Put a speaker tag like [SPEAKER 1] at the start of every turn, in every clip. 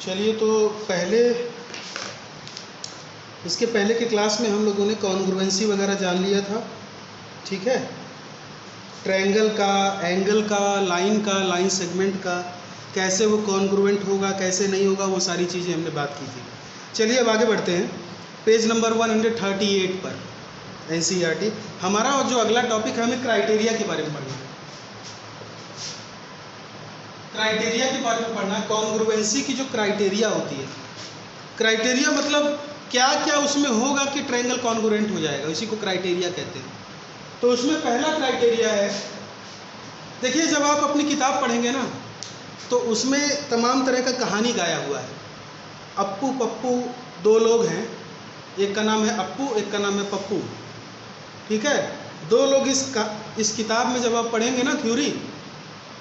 [SPEAKER 1] चलिए, तो इसके पहले के क्लास में हम लोगों ने कॉन्ग्रुएंसी वगैरह जान लिया था। ठीक है, ट्रायंगल का, एंगल का, लाइन सेगमेंट का, कैसे वो कॉन्ग्रुएंट होगा, कैसे नहीं होगा, वो सारी चीज़ें हमने बात की थी। चलिए अब आगे बढ़ते हैं पेज नंबर 138 पर एनसीईआरटी। हमारा और जो अगला टॉपिक है, हमें क्राइटेरिया के बारे में पढ़ना है। क्राइटेरिया के बारे में पढ़ना है, कॉन्ग्रुएंसी की जो क्राइटेरिया होती है। क्राइटेरिया मतलब क्या क्या उसमें होगा कि ट्रायंगल कॉन्ग्रुएंट हो जाएगा, इसी को क्राइटेरिया कहते हैं। तो उसमें पहला क्राइटेरिया है, देखिए जब आप अपनी किताब पढ़ेंगे ना, तो उसमें तमाम तरह का कहानी गाया हुआ है। अप्पू पप्पू दो लोग हैं, एक का नाम है अप्पू, एक का नाम है पप्पू। ठीक है, दो लोग इस किताब में जब आप पढ़ेंगे ना थ्योरी,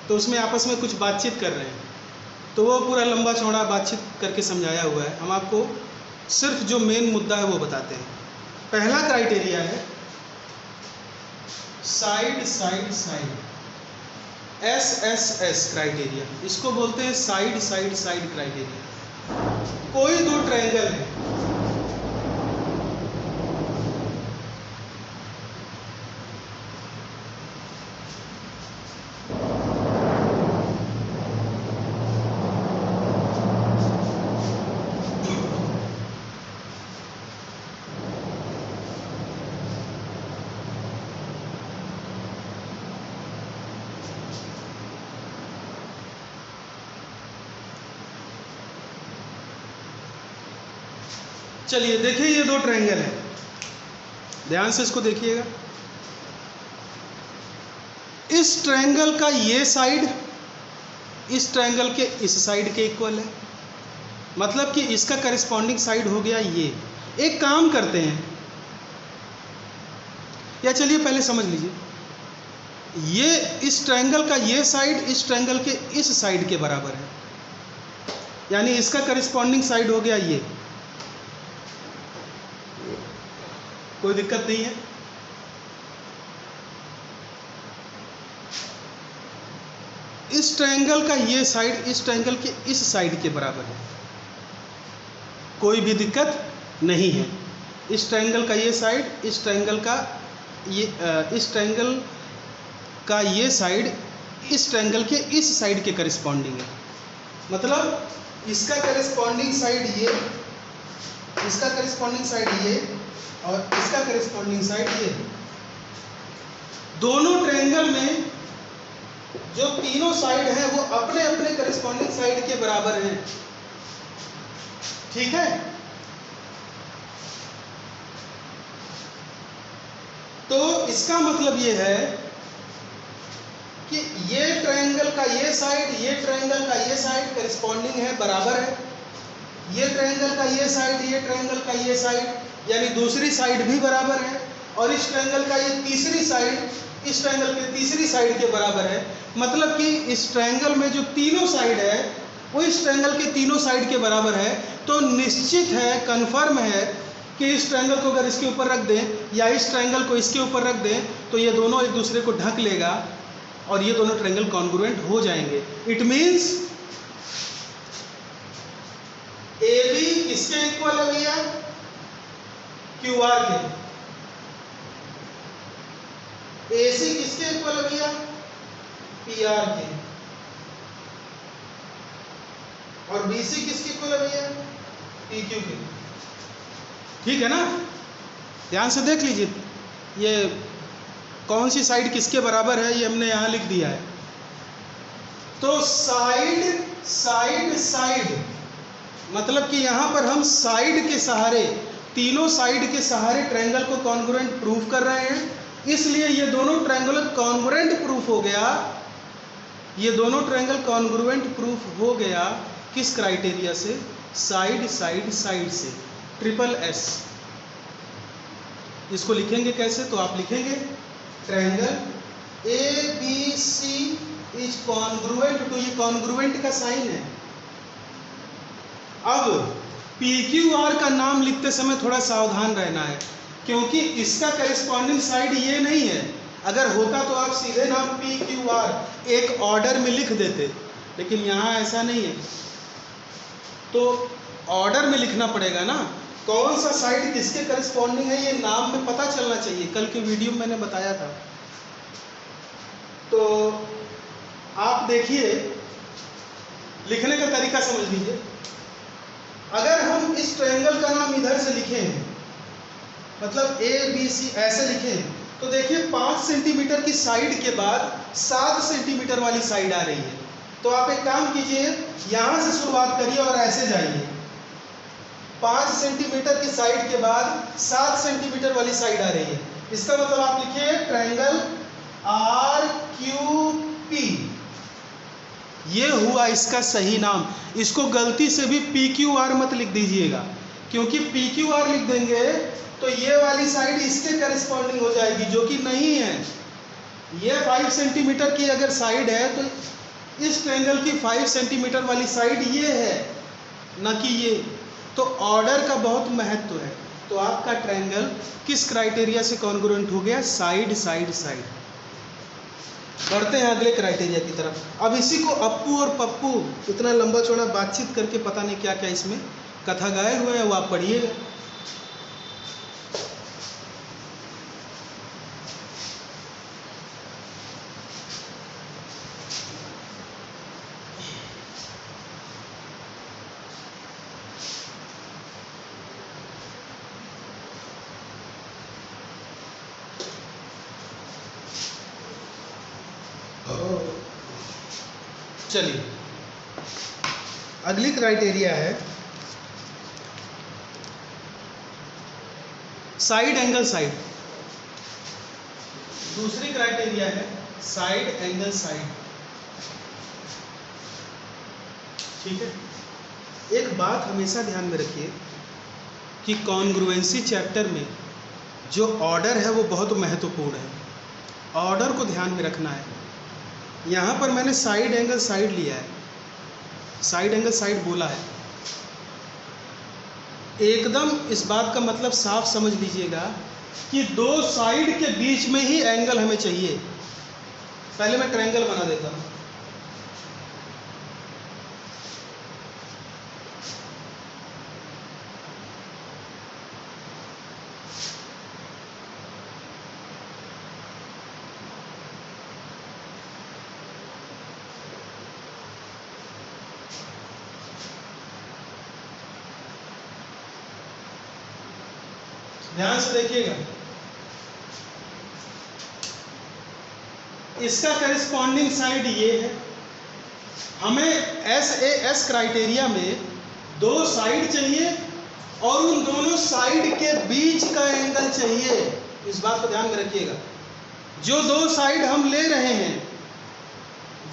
[SPEAKER 1] तो उसमें आपस में कुछ बातचीत कर रहे हैं, तो वो पूरा लंबा चौड़ा बातचीत करके समझाया हुआ है। हम आपको सिर्फ जो मेन मुद्दा है वो बताते हैं। पहला क्राइटेरिया है side side side, SSS criteria, इसको बोलते हैं साइड साइड साइड क्राइटेरिया। कोई दो ट्रायंगल है, चलिए देखिए ये दो ट्रायंगल है, ध्यान से इसको देखिएगा। इस ट्रायंगल का ये साइड इस ट्रायंगल के इस साइड के इक्वल है, मतलब कि इसका करस्पॉन्डिंग साइड हो गया ये। एक काम करते हैं, या चलिए पहले समझ लीजिए, ये इस ट्रायंगल का ये साइड इस ट्रायंगल के इस साइड के बराबर है, यानी इसका करस्पॉन्डिंग साइड हो गया ये। कोई दिक्कत नहीं है। इस ट्रायंगल का ये साइड इस ट्रायंगल के इस साइड के बराबर है, कोई भी दिक्कत नहीं है। इस ट्रायंगल का ये साइड इस ट्रायंगल का ये साइड इस ट्रायंगल के इस साइड के करस्पॉन्डिंग है, मतलब इसका करस्पॉन्डिंग साइड ये, इसका करस्पॉन्डिंग साइड ये, और इसका करस्पॉन्डिंग साइड ये। दोनों ट्रायंगल में जो तीनों साइड हैं वो अपने अपने करस्पॉन्डिंग साइड के बराबर हैं। ठीक है, तो इसका मतलब ये है कि ये ट्रायंगल का ये साइड ये ट्रायंगल का ये साइड करस्पॉन्डिंग है, बराबर है। ये ट्रायंगल का ये साइड ये ट्रायंगल का ये साइड, यानी दूसरी साइड भी बराबर है। और इस ट्रायंगल का ये तीसरी साइड इस ट्रायंगल के तीसरी साइड के बराबर है, मतलब कि इस ट्रायंगल में जो तीनों साइड है वो इस ट्रायंगल के तीनों साइड के बराबर है। तो निश्चित है, कन्फर्म है कि इस ट्रायंगल को अगर इसके ऊपर रख दें या इस ट्रायंगल को इसके ऊपर रख दें, तो ये दोनों एक दूसरे को ढक लेगा और ये दोनों ट्रायंगल कॉन्ग्रुएंट हो जाएंगे। इट मीन्स AB किसके इक्वल है भैया? QR के। AC किसके इक्वल है भैया? PR के। और BC किसके इक्वल है भैया? PQ के। ठीक है ना, ध्यान से देख लीजिए, ये कौन सी साइड किसके बराबर है ये हमने यहां लिख दिया है। तो साइड साइड साइड, मतलब कि यहां पर हम साइड के सहारे, तीनों साइड के सहारे ट्रायंगल को कॉन्ग्रुएंट प्रूफ कर रहे हैं। इसलिए ये दोनों ट्रायंगल कॉन्ग्रुएंट प्रूफ हो गया, ये दोनों ट्रायंगल कॉन्ग्रुएंट प्रूफ हो गया किस क्राइटेरिया से? साइड साइड साइड से, SSS। इसको लिखेंगे कैसे? तो आप लिखेंगे triangle ABC is congruent to, ये कॉन्ग्रुएंट का साइन है। अब PQR का नाम लिखते समय थोड़ा सावधान रहना है, क्योंकि इसका करस्पॉन्डिंग साइड ये नहीं है। अगर होता तो आप सीधे नाम PQR एक ऑर्डर में लिख देते, लेकिन यहाँ ऐसा नहीं है। तो ऑर्डर में लिखना पड़ेगा ना, कौन सा साइड किसके करस्पॉन्डिंग है ये नाम में पता चलना चाहिए। कल के वीडियो में मैंने बताया था। तो आप देखिए, लिखने का तरीका समझ लीजिए। अगर हम इस ट्रायंगल का नाम इधर से लिखे हैं, मतलब ए बी सी ऐसे लिखे हैं, तो देखिए 5 सेंटीमीटर की साइड के बाद 7 सेंटीमीटर वाली साइड आ रही है। तो आप एक काम कीजिए, यहाँ से शुरुआत करिए और ऐसे जाइए। 5 सेंटीमीटर की साइड के बाद 7 सेंटीमीटर वाली साइड आ रही है। इसका मतलब आप लिखिए ट्रायंगल आर क्यू पी। ये हुआ इसका सही नाम। इसको गलती से भी पी क्यू आर मत लिख दीजिएगा, क्योंकि पी क्यू आर लिख देंगे तो ये वाली साइड इसके करस्पॉन्डिंग हो जाएगी, जो कि नहीं है। ये 5 सेंटीमीटर की अगर साइड है तो इस ट्रायंगल की 5 सेंटीमीटर वाली साइड ये है, ना कि ये। तो ऑर्डर का बहुत महत्व है। तो आपका ट्रायंगल किस क्राइटेरिया से कॉन्ग्रुएंट हो गया? Side side side. बढ़ते हैं अगले क्राइटेरिया की तरफ। अब इसी को अप्पू और पप्पू इतना लंबा चौड़ा बातचीत करके पता नहीं क्या क्या इसमें कथा गाए हुए हैं, वो आप पढ़िएगा। चलिए, अगली क्राइटेरिया है साइड एंगल साइड। दूसरी क्राइटेरिया है साइड एंगल साइड। ठीक है, एक बात हमेशा ध्यान में रखिए कि कॉन्ग्रुएंसी चैप्टर में जो ऑर्डर है वो बहुत महत्वपूर्ण है। ऑर्डर को ध्यान में रखना है। यहाँ पर मैंने साइड एंगल साइड लिया है, साइड एंगल साइड बोला है। एकदम इस बात का मतलब साफ समझ लीजिएगा कि दो साइड के बीच में ही एंगल हमें चाहिए। पहले मैं ट्रायंगल बना देता हूँ। ध्यान से देखिएगा, इसका करिस्पॉन्डिंग साइड ये है। हमें एस क्राइटेरिया में दो साइड चाहिए और उन दोनों साइड के बीच का एंगल चाहिए। इस बात को ध्यान में रखिएगा। जो दो साइड हम ले रहे हैं,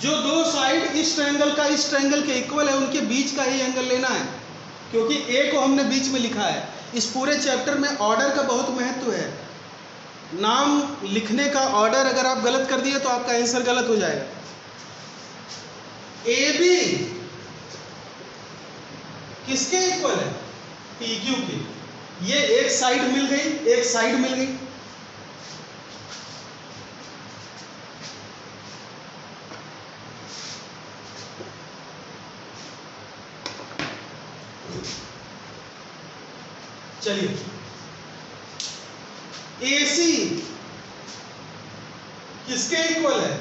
[SPEAKER 1] जो दो साइड इस ट्रायंगल का इस ट्रायंगल के इक्वल है, उनके बीच का ही एंगल लेना है, क्योंकि ए को हमने बीच में लिखा है। इस पूरे चैप्टर में ऑर्डर का बहुत महत्व है। नाम लिखने का ऑर्डर अगर आप गलत कर दिए तो आपका आंसर गलत हो जाएगा। ए बी किसके इक्वल है? पी क्यू के। ये एक साइड मिल गई, एक साइड मिल गई। चलिए, AC किसके इक्वल है?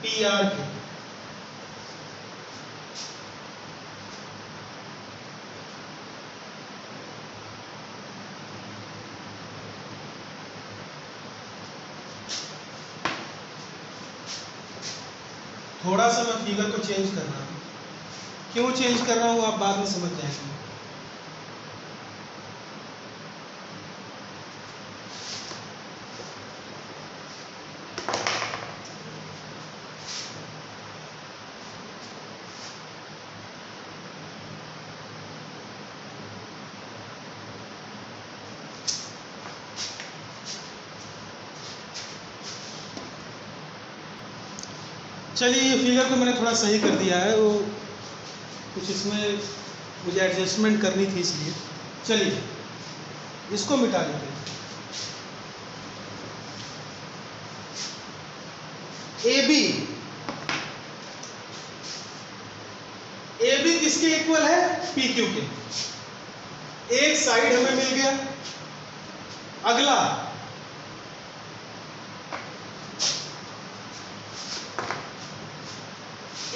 [SPEAKER 1] PR के। थोड़ा सा मैं फिगर को चेंज कर रहा हूँ। क्यों चेंज कर रहा हूँ आप बाद में समझ जाएंगे। चलिए, ये फिगर को मैंने थोड़ा सही कर दिया है। वो कुछ इसमें मुझे एडजस्टमेंट करनी थी इसलिए। चलिए इसको मिटा देते हैं। ए बी किसके इक्वल है? पी क्यू के। एक साइड हमें मिल गया। अगला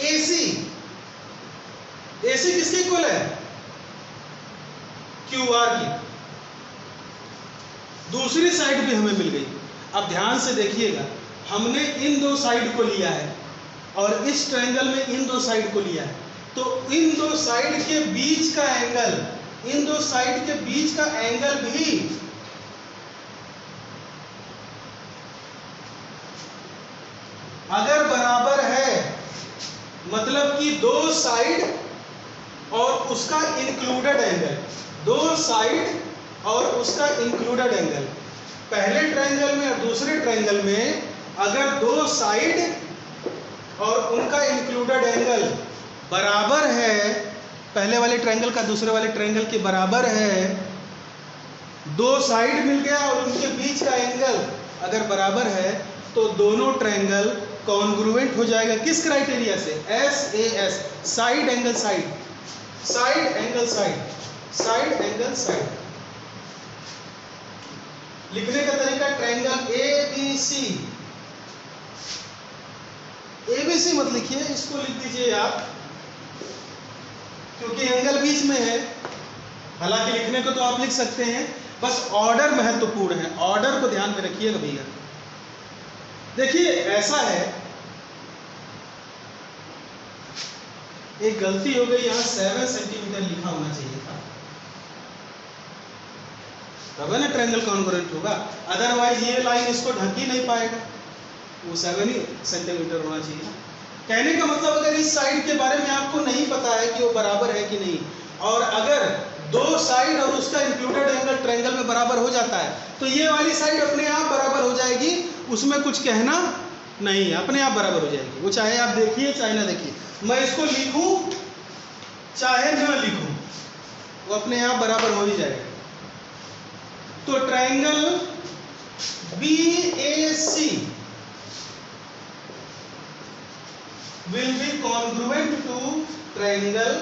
[SPEAKER 1] एसी। एसी किसके इक्वल है? क्यू आर की। दूसरी साइड भी हमें मिल गई। अब ध्यान से देखिएगा, हमने इन दो साइड को लिया है और इस ट्रायंगल में इन दो साइड को लिया है, तो इन दो साइड के बीच का एंगल, इन दो साइड के बीच का एंगल भी अगर बराबर है, मतलब कि दो साइड और उसका इंक्लूडेड एंगल, दो साइड और उसका इंक्लूडेड एंगल, पहले ट्रायंगल में और दूसरे ट्रायंगल में अगर दो साइड और उनका इंक्लूडेड एंगल बराबर है, पहले वाले ट्रायंगल का दूसरे वाले ट्रायंगल के बराबर है, दो साइड मिल गया और उनके बीच का एंगल अगर बराबर है, तो दोनों ट्रायंगल कॉन्ग्रुएंट हो जाएगा। किस क्राइटेरिया से? SAS, side angle side, side angle side, side angle side. लिखने का तरीका, ट्रायंगल ABC। ABC मत लिखिए, इसको लिख दीजिए आप, क्योंकि एंगल बीच में है। हालांकि लिखने को तो आप लिख सकते हैं, बस ऑर्डर महत्वपूर्ण है, ऑर्डर को ध्यान में रखिएगा भैया। देखिए ऐसा है, एक गलती हो गई, यहां 7 सेंटीमीटर लिखा होना चाहिए था, तब है ना ट्रायंगल कॉन्ग्रुएंट होगा, अदरवाइज ये लाइन इसको ढक ही नहीं पाएगा, वो 7 ही सेंटीमीटर होना चाहिए। कहने का मतलब, अगर इस साइड के बारे में आपको नहीं पता है कि वो बराबर है कि नहीं, और अगर दो साइड और उसका इंक्लूडेड एंगल ट्रायंगल में बराबर हो जाता है, तो ये वाली साइड अपने आप बराबर हो जाएगी, उसमें कुछ कहना नहीं, अपने आप बराबर हो जाएगी। वो चाहे आप देखिए चाहे ना देखिए, मैं इसको लिखूं चाहे ना लिखूं, वो अपने आप बराबर हो ही जाएगा। तो triangle BAC will be congruent to triangle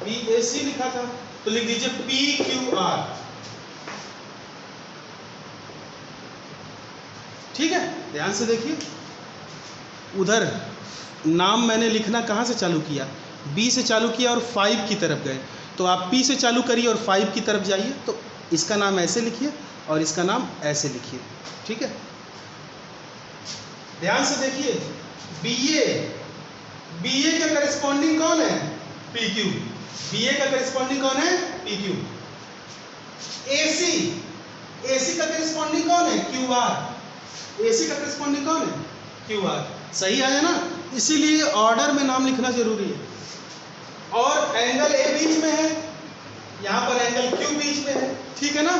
[SPEAKER 1] BAC लिखा था, तो लिख दीजिए PQR। ठीक है, ध्यान से देखिए, उधर नाम मैंने लिखना कहाँ से चालू किया? B से चालू किया और 5 की तरफ गए, तो आप P से चालू करिए और 5 की तरफ जाइए, तो इसका नाम ऐसे लिखिए और इसका नाम ऐसे लिखिए। ठीक है, ध्यान से देखिए, BA का करेस्पॉन्डिंग कौन है? PQ। BA का करेस्पॉन्डिंग कौन है? PQ। AC का करेस्पॉन्डिंग कौन है? QR। AC का करेस्पॉन्डिंग कौन है? QR। सही आया ना? इसीलिए ऑर्डर में नाम लिखना जरूरी है। और एंगल A बीच में है, यहां पर एंगल Q बीच में है, ठीक है ना?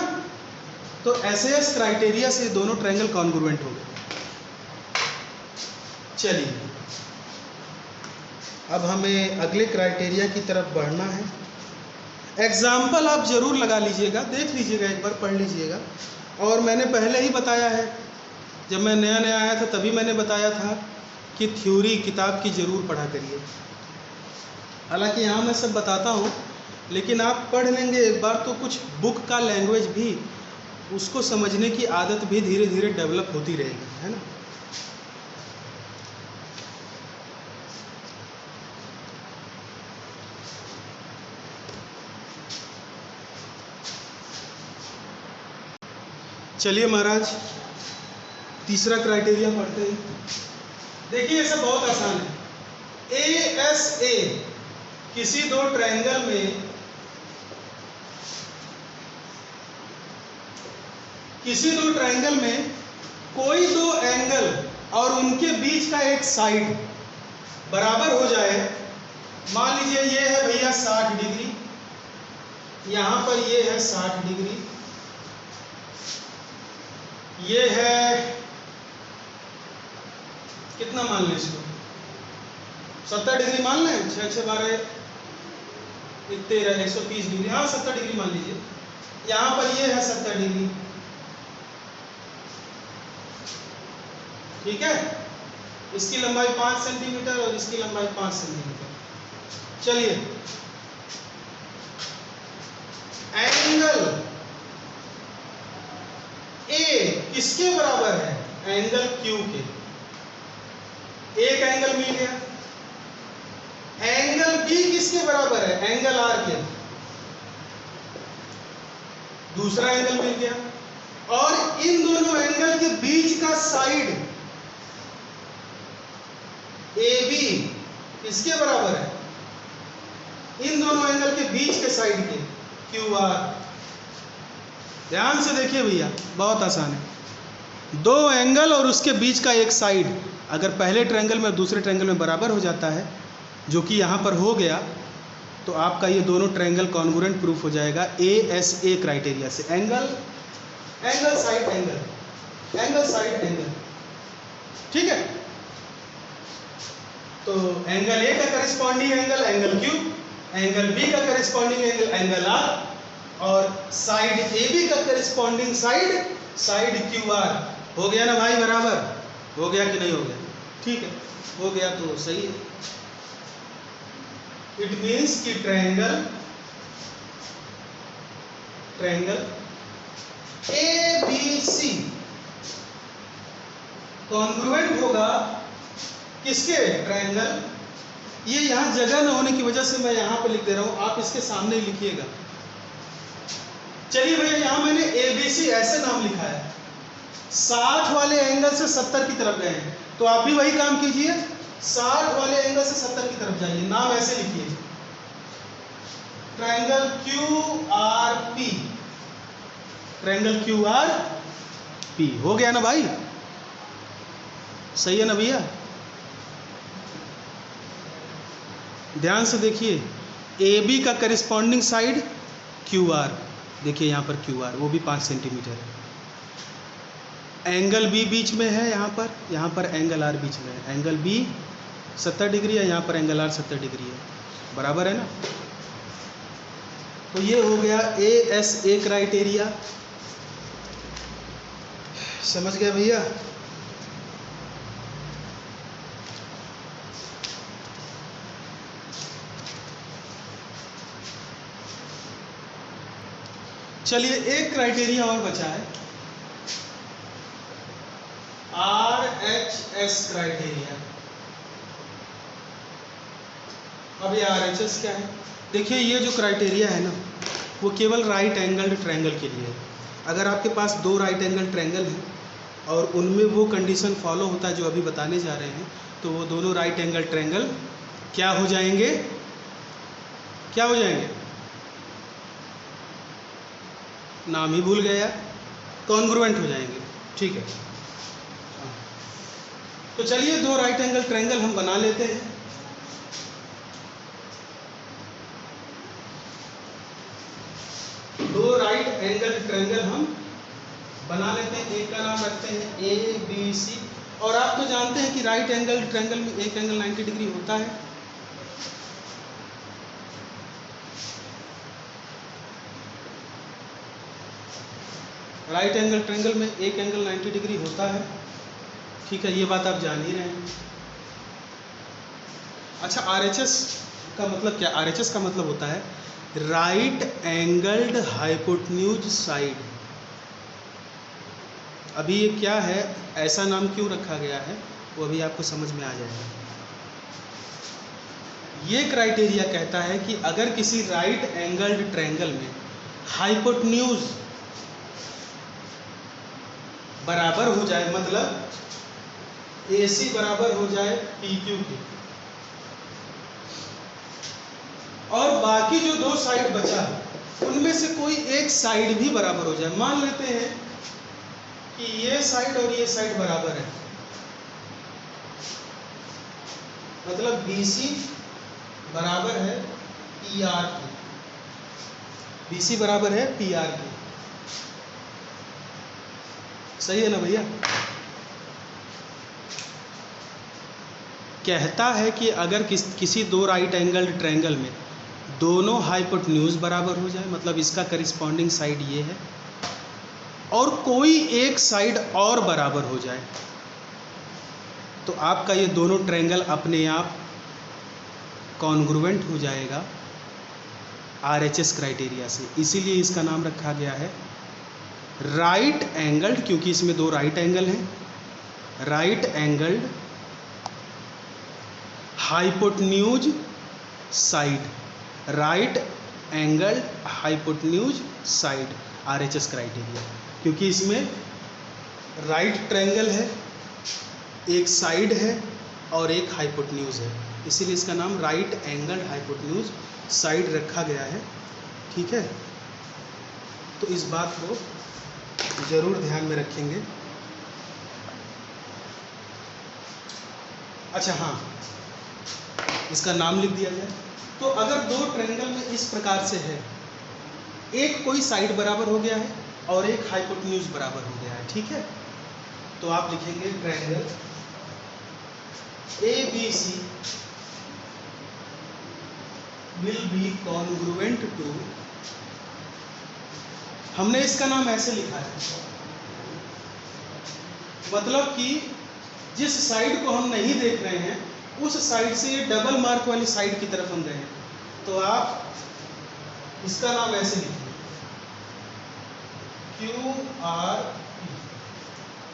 [SPEAKER 1] तो SAS क्राइटेरिया से दोनों ट्रायंगल कॉन्ग्रुएंट हो गए। चलिए अब हमें अगले क्राइटेरिया की तरफ बढ़ना है। एग्जाम्पल आप जरूर लगा लीजिएगा, देख लीजिएगा, एक बार पढ़ लीजिएगा। और मैंने पहले ही बताया है, जब मैं नया नया आया था तभी मैंने बताया था कि थ्योरी किताब की जरूर पढ़ा करिए। हालांकि यहाँ मैं सब बताता हूँ, लेकिन आप पढ़ लेंगे एक बार तो कुछ बुक का लैंग्वेज भी, उसको समझने की आदत भी धीरे धीरे डेवलप होती रहेगी, है ना? चलिए महाराज, तीसरा क्राइटेरिया पढ़ते हैं। देखिए ये सब बहुत आसान है। ASA किसी दो ट्रायंगल में कोई दो एंगल और उनके बीच का एक साइड बराबर हो जाए। मान लीजिए ये है भैया 60 डिग्री यहाँ पर ये है 60 डिग्री, ये है कितना मान लें इसको, 70 डिग्री मान लें, 6 6 12 13 130 डिग्री, हाँ 70 डिग्री मान लीजिए। यहाँ पर ये है 70 डिग्री, ठीक है। इसकी लंबाई 5 सेंटीमीटर और इसकी लंबाई 5 सेंटीमीटर। चलिए, एंगल ए किसके बराबर है, एंगल क्यू के। एक एंगल मिल गया। एंगल बी किसके बराबर है, एंगल आर के। दूसरा एंगल मिल गया। और इन दोनों एंगल के बीच का साइड ए बी किसके बराबर है, इन दोनों एंगल के बीच के साइड के क्यू आर। ध्यान से देखिए भैया, बहुत आसान है। दो एंगल और उसके बीच का एक साइड अगर पहले ट्रायंगल में और दूसरे ट्रायंगल में बराबर हो जाता है, जो कि यहाँ पर हो गया, तो आपका ये दोनों ट्रायंगल कॉन्ग्रुएंट प्रूफ हो जाएगा ASA क्राइटेरिया से। Angle angle side angle, angle side angle, ठीक है। तो एंगल ए का corresponding angle angle Q, angle B का करिस्पॉन्डिंग एंगल एंगल आर, और साइड ए बी का करिस्पॉन्डिंग साइड क्यू आर। हो गया ना भाई, बराबर हो गया कि नहीं हो गया, ठीक है, हो गया तो सही है। इट मीन्स कि ट्रायंगल ABC कॉन्ग्रुएंट होगा किसके, ट्रायंगल। ये यहाँ जगह न होने की वजह से मैं यहाँ पे लिख दे रहा हूँ, आप इसके सामने ही लिखिएगा। चलिए भैया, यहाँ मैंने ABC ऐसे नाम लिखा है, 60 वाले एंगल से 70 की तरफ गए हैं, तो आप भी वही काम कीजिए, 60 वाले एंगल से 70 की तरफ जाइए, नाम ऐसे लिखिए, ट्रायंगल QRP, ट्रायंगल QRP। हो गया ना भाई, सही है ना भैया। ध्यान से देखिए, AB का करिस्पॉन्डिंग साइड QR, देखिए यहाँ पर QR, वो भी 5 सेंटीमीटर है। एंगल B बीच में है, यहाँ पर एंगल R बीच में है। एंगल B 70 डिग्री है, यहाँ पर एंगल R 70 डिग्री है, बराबर है ना। तो ये हो गया ASA क्राइटेरिया। समझ गया भैया। चलिए, एक क्राइटेरिया और बचा है, RHS क्राइटेरिया। अब ये RHS क्या है, देखिए ये जो क्राइटेरिया है ना, वो केवल राइट एंगल्ड ट्रायंगल के लिए है। अगर आपके पास दो राइट एंगल ट्रायंगल हैं और उनमें वो कंडीशन फॉलो होता है जो अभी बताने जा रहे हैं, तो वो दोनों राइट एंगल ट्रायंगल क्या हो जाएंगे, क्या हो जाएंगे, नाम ही भूल गया, कॉन्ग्रुएंट हो जाएंगे, ठीक है। तो चलिए, दो राइट एंगल ट्रायंगल हम बना लेते हैं। दो राइट एंगल ट्रायंगल हम बना लेते हैं। एक का नाम रखते हैं ABC। और आप तो जानते हैं कि राइट एंगल ट्रायंगल में एक एंगल 90 डिग्री होता है। राइट एंगल ट्रायंगल में एक एंगल 90 डिग्री होता है, ठीक है, ये बात आप जान ही रहे हैं। अच्छा, RHS का मतलब क्या, RHS का मतलब होता है राइट एंगल्ड हाइपोटेन्यूज साइड। अभी ये क्या है, ऐसा नाम क्यों रखा गया है, वो अभी आपको समझ में आ जाएगा। ये क्राइटेरिया कहता है कि अगर किसी राइट एंगल्ड ट्रायंगल में हाइपोटेन्यूज बराबर हो जाए, मतलब AC बराबर हो जाए PQ के, और बाकी जो दो साइड बचा उनमें से कोई एक साइड भी बराबर हो जाए। मान लेते हैं कि ये साइड और ये साइड बराबर है, मतलब BC बराबर है PR के, BC बराबर है PR के। सही है ना भैया? कहता है कि अगर किसी दो राइट एंगल्ड ट्रायंगल में दोनों हाइपोटेन्यूज बराबर हो जाए, मतलब इसका करिस्पॉन्डिंग साइड ये है, और कोई एक साइड और बराबर हो जाए, तो आपका ये दोनों ट्रायंगल अपने आप कॉन्ग्रुएंट हो जाएगा RHS क्राइटेरिया से। इसीलिए इसका नाम रखा गया है राइट एंगल्ड, क्योंकि इसमें दो राइट एंगल हैं, right angled hypotenuse side, right angled hypotenuse side RHS criteria. क्योंकि इसमें राइट ट्रायंगल है, एक साइड है और एक हाइपोटेन्यूज है, इसीलिए इसका नाम राइट एंगल्ड हाइपोटेन्यूज साइड रखा गया है। ठीक है, तो इस बात को जरूर ध्यान में रखेंगे। अच्छा हाँ, इसका नाम लिख दिया जाए तो अगर दो ट्रायंगल में इस प्रकार से है, एक कोई साइड बराबर हो गया है और एक हाइपोटेन्यूज बराबर हो गया है, ठीक है, तो आप लिखेंगे triangle ABC will be congruent to, हमने इसका नाम ऐसे लिखा है, मतलब कि जिस साइड को हम नहीं देख रहे हैं उस साइड से ये डबल मार्क वाली साइड की तरफ हम गए हैं, तो आप इसका नाम ऐसे लिखिए QR।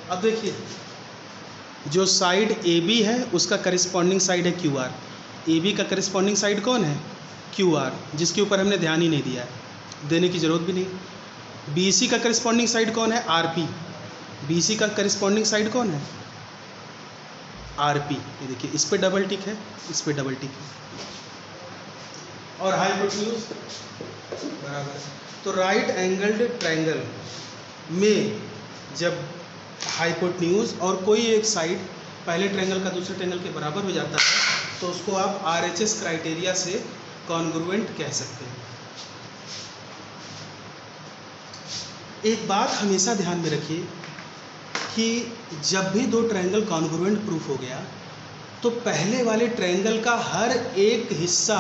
[SPEAKER 1] अब देखिए, जो साइड AB है उसका करिस्पॉन्डिंग साइड है QR, AB का करिस्पॉन्डिंग साइड कौन है? QR, जिसके ऊपर हमने ध्यान ही नहीं दिया है, देने की जरूरत भी नहीं। BC का करिस्पॉन्डिंग साइड कौन है? RP, BC का करिस्पॉन्डिंग साइड कौन है? RP। ये देखिए, इस पे डबल टिक है, इस पे डबल टिक है, और हाइपोटेन्यूज बराबर है। तो राइट एंगल्ड ट्रायंगल में जब हाइपोटेन्यूज और कोई एक साइड पहले ट्रायंगल का दूसरे ट्रायंगल के बराबर हो जाता है तो उसको आप RHS क्राइटेरिया से कॉन्ग्रुएंट कह सकते हैं। एक बात हमेशा ध्यान में रखिए कि जब भी दो ट्रायंगल कॉन्ग्रुएंट प्रूफ हो गया तो पहले वाले ट्रायंगल का हर एक हिस्सा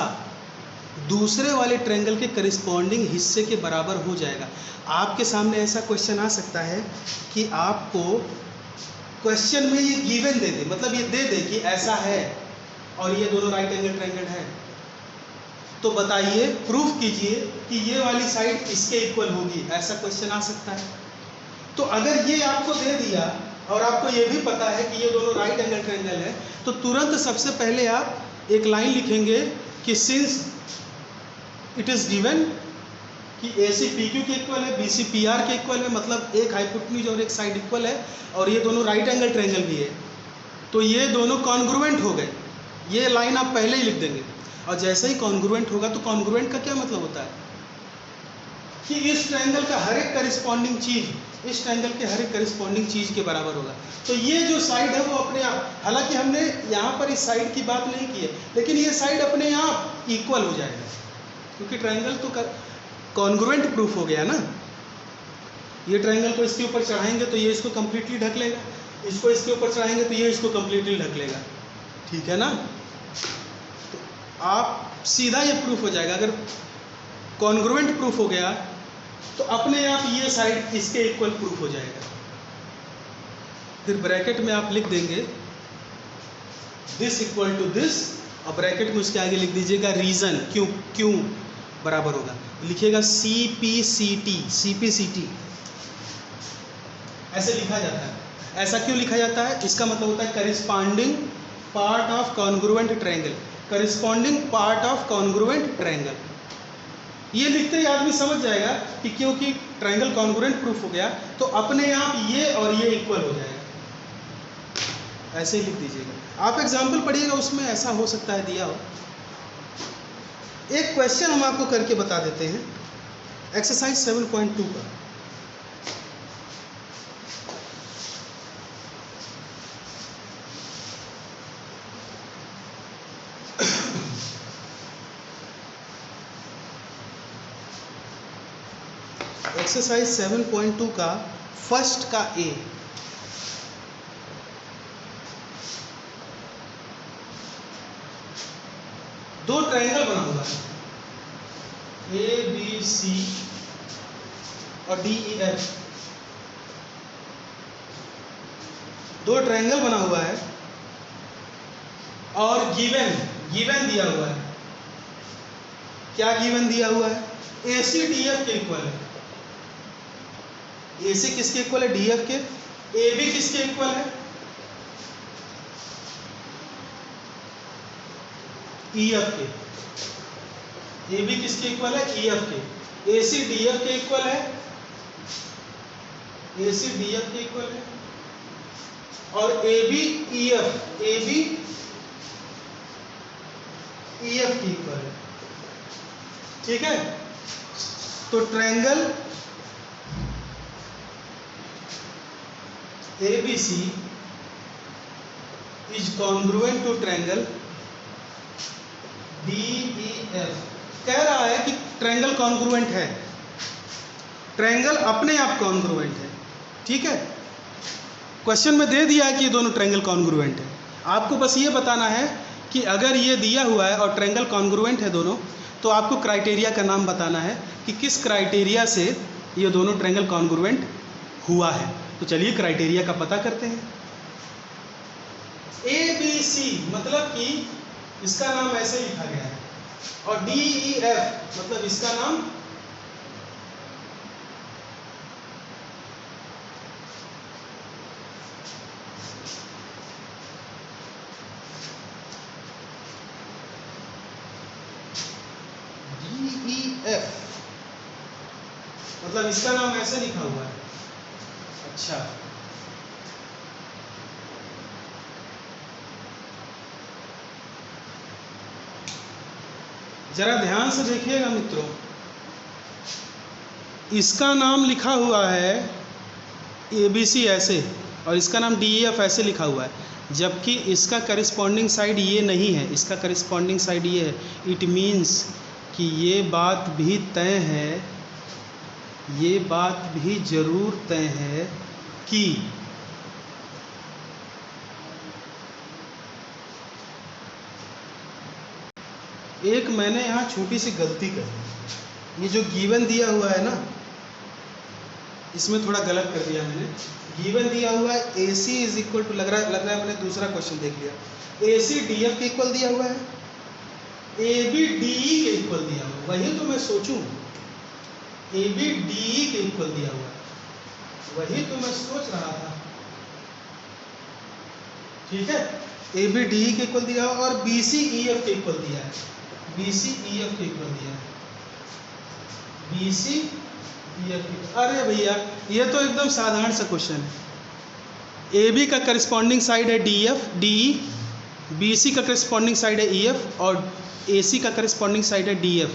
[SPEAKER 1] दूसरे वाले ट्रायंगल के करिस्पॉन्डिंग हिस्से के बराबर हो जाएगा। आपके सामने ऐसा क्वेश्चन आ सकता है कि आपको क्वेश्चन में ये गिवन दे दे, मतलब ये दे दे कि ऐसा है और ये दोनों राइट एंगल ट्रायंगल है, तो बताइए, प्रूफ कीजिए कि ये वाली साइड इसके इक्वल होगी, ऐसा क्वेश्चन आ सकता है। तो अगर ये आपको दे दिया और आपको ये भी पता है कि ये दोनों राइट एंगल ट्रायंगल है, तो तुरंत सबसे पहले आप एक लाइन लिखेंगे कि सिंस इट इज गिवन कि AC PQ के इक्वल है, BC PR के इक्वल है, मतलब एक हाइपोटेन्यूज और एक साइड इक्वल है, और ये दोनों राइट एंगल ट्रायंगल भी है, तो ये दोनों कॉन्ग्रुएंट हो गए। ये लाइन आप पहले ही लिख देंगे, और जैसे ही कॉन्ग्रुएंट होगा, तो कॉन्ग्रुएंट का क्या मतलब होता है कि इस ट्रायंगल का हर एक करिस्पॉन्डिंग चीज इस ट्रायंगल के हर एक करिस्पॉन्डिंग चीज के बराबर होगा। तो ये जो साइड है वो अपने आप, हालांकि हमने यहाँ पर इस साइड की बात नहीं की है, लेकिन ये साइड अपने आप इक्वल हो जाएगा, क्योंकि ट्रायंगल तो कॉन्ग्रुएंट प्रूफ हो गया ना। ये ट्रायंगल को इसके ऊपर चढ़ाएंगे तो ये इसको कंप्लीटली ढक लेगा, इसको इसके ऊपर चढ़ाएंगे तो ये इसको कंप्लीटली ढक लेगा, ठीक है ना। तो आप सीधा ये प्रूफ हो जाएगा। अगर कॉन्ग्रुएंट प्रूफ हो गया तो अपने आप ये साइड इसके इक्वल प्रूफ हो जाएगा। फिर ब्रैकेट में आप लिख देंगे दिस इक्वल टू दिस, और ब्रैकेट में उसके आगे लिख दीजिएगा रीजन, क्यों बराबर होगा, लिखिएगा CPCT ऐसे लिखा जाता है। ऐसा क्यों लिखा जाता है? इसका मतलब होता है corresponding part of congruent triangle, corresponding part of congruent triangle. ये लिखते ही आदमी समझ जाएगा कि क्योंकि ट्रायंगल कॉन्ग्रुएंट प्रूफ हो गया तो अपने आप ये और ये इक्वल हो जाएगा, ऐसे ही लिख दीजिएगा। आप एग्जाम्पल पढ़िएगा, उसमें ऐसा हो सकता है दिया हो। एक क्वेश्चन हम आपको करके बता देते हैं, एक्सरसाइज 7.2 का। एक्सरसाइज 7.2 का फर्स्ट का ए। दो ट्रायंगल बना हुआ है, ए बी सी और डी ई एफ। दो ट्रायंगल बना हुआ है और गिवन दिया हुआ है। क्या गिवन दिया हुआ है? ए सी डी एफ के इक्वल है। ए सी किसके इक्वल है? डी एफ के। ए बी किसके इक्वल है? ई एफ के। ए बी किसके इक्वल है? ई एफ के। ए सी डी एफ के इक्वल है। ए सी डी एफ के इक्वल है और A B E F, A B E F के इक्वल है। ठीक है, तो triangle ABC is congruent to triangle DEF। कह रहा है कि ट्रायंगल कॉन्ग्रुएंट है, ट्रायंगल अपने आप कॉन्ग्रुएंट है। ठीक है, क्वेश्चन में दे दिया है कि ये दोनों ट्रायंगल कॉन्ग्रुएंट है। आपको बस ये बताना है कि अगर ये दिया हुआ है और ट्रायंगल कॉन्ग्रुएंट है दोनों, तो आपको क्राइटेरिया का नाम बताना है कि किस क्राइटेरिया से ये दोनों ट्रायंगल कॉन्ग्रुएंट हुआ है। तो चलिए क्राइटेरिया का पता करते हैं। ए बी सी मतलब कि इसका नाम ऐसे लिखा गया है और डी ई एफ मतलब इसका नाम DEF मतलब इसका नाम ऐसे लिखा हुआ है। अच्छा, जरा ध्यान से देखिएगा मित्रों, इसका नाम लिखा हुआ है ABC ऐसे और इसका नाम DEF ऐसे लिखा हुआ है, जबकि इसका करिस्पॉन्डिंग साइड ये नहीं है, इसका करिस्पॉन्डिंग साइड ये है। इट मीन्स कि ये बात भी तय है, ये बात भी जरूर तय है कि एक मैंने यहाँ छोटी सी गलती कर दी। ये जो गिवन दिया हुआ है ना, इसमें थोड़ा गलत कर दिया मैंने। गिवन दिया हुआ है AC इज इक्वल टू, लग रहा है मैंने दूसरा क्वेश्चन देख लिया। AC DF के इक्वल दिया हुआ है, AB DE के इक्वल दिया हुआ है। वही तो मैं सोचूं, AB DE के इक्वल दिया हुआ है, वही तो मैं सोच रहा था। ठीक है, AB DE के इक्वल दिया हुआ और BC EF के इक्वल दिया है, BC EF के इक्वल दिया है, BC EF के। अरे भैया ये तो एकदम साधारण सा क्वेश्चन है। AB का करस्पॉन्डिंग साइड है DF DE, BC का करस्पॉन्डिंग साइड है EF और AC का करस्पॉन्डिंग साइड है DF।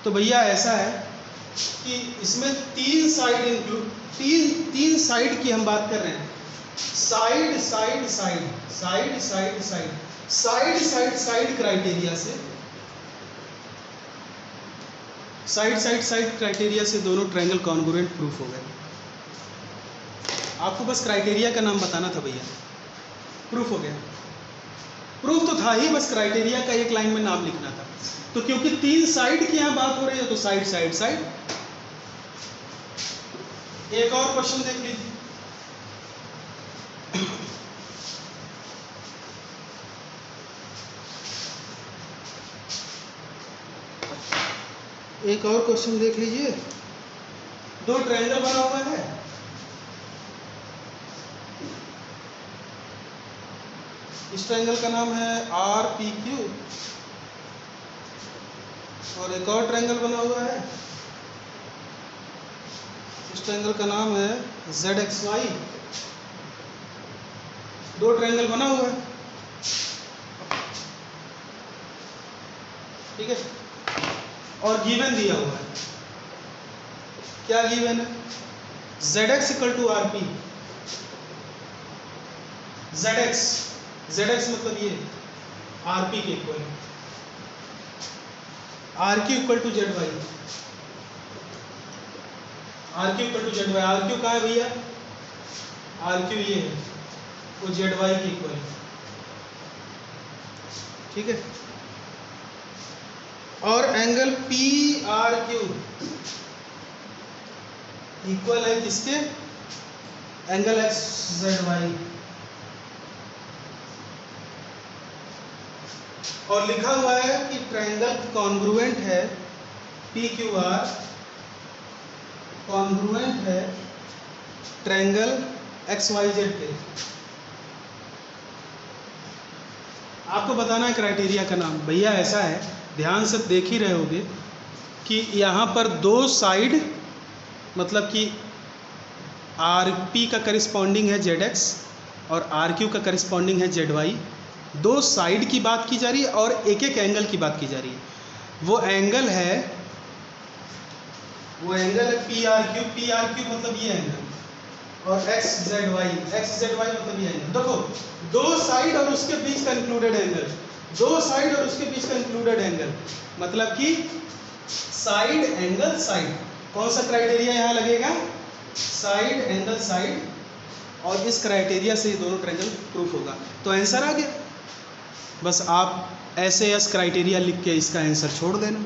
[SPEAKER 1] तो भैया ऐसा है कि इसमें तीन साइड इंक्लूड, तीन साइड की हम बात कर रहे हैं। Side side side side side side side side side criteria से, साइड साइड साइड क्राइटेरिया से दोनों ट्रायंगल कॉन्ग्रुएंट प्रूफ हो गए। आपको बस क्राइटेरिया का नाम बताना था भैया, प्रूफ हो गया। प्रूफ तो था ही, बस क्राइटेरिया का एक लाइन में नाम लिखना था। तो क्योंकि तीन साइड की यहां बात हो रही है तो साइड साइड साइड। एक और क्वेश्चन देख लीजिए। एक और क्वेश्चन देख लीजिए। दो ट्रायंगल बना हुआ है, इस ट्रायंगल का नाम है RPQ और एक और ट्रायंगल बना हुआ है, इस ट्रायंगल का नाम है ZXY। दो ट्रायंगल बना हुआ है, ठीक है, और गिवन दिया हुआ है। क्या गिवन है? ZX equal to RP। ZX मतलब ये RP के इक्वल है, RQ equal to ZY। R Q equal to Z Y, R Q कहाँ है भैया, आर क्यू ये है, वो जेड वाई की इक्वल है, ठीक है। और angle P R Q equal है किसके, एंगल एक्स जेड वाई, और लिखा हुआ है कि ट्रायंगल कॉन्ग्रुएंट है, पी क्यू आर कॉन्ग्रुएंट है ट्रायंगल एक्स वाई जेड के। आपको बताना है क्राइटेरिया का नाम। भैया ऐसा है, ध्यान से देख ही रहे होगे कि यहाँ पर दो साइड, मतलब कि आर पी का करिस्पॉन्डिंग है जेड एक्स और आर क्यू का करिस्पॉन्डिंग है जेड वाई, दो साइड की बात की जा रही है और एक एक एंगल की बात की जा रही है। वो एंगल है पी आर क्यू मतलब ये एंगल, और एक्स जेड वाई मतलब ये एंगल। देखो, दो साइड और उसके बीच का इंक्लूडेड एंगल, दो साइड और उसके बीच का इंक्लूडेड एंगल, मतलब कि साइड एंगल साइड। कौन सा क्राइटेरिया यहाँ लगेगा, साइड एंगल साइड, और इस क्राइटेरिया से ये दोनों ट्रायंगल प्रूफ होगा। तो आंसर आ गया। बस आप ऐसे एस क्राइटेरिया लिख के इसका आंसर छोड़ देना।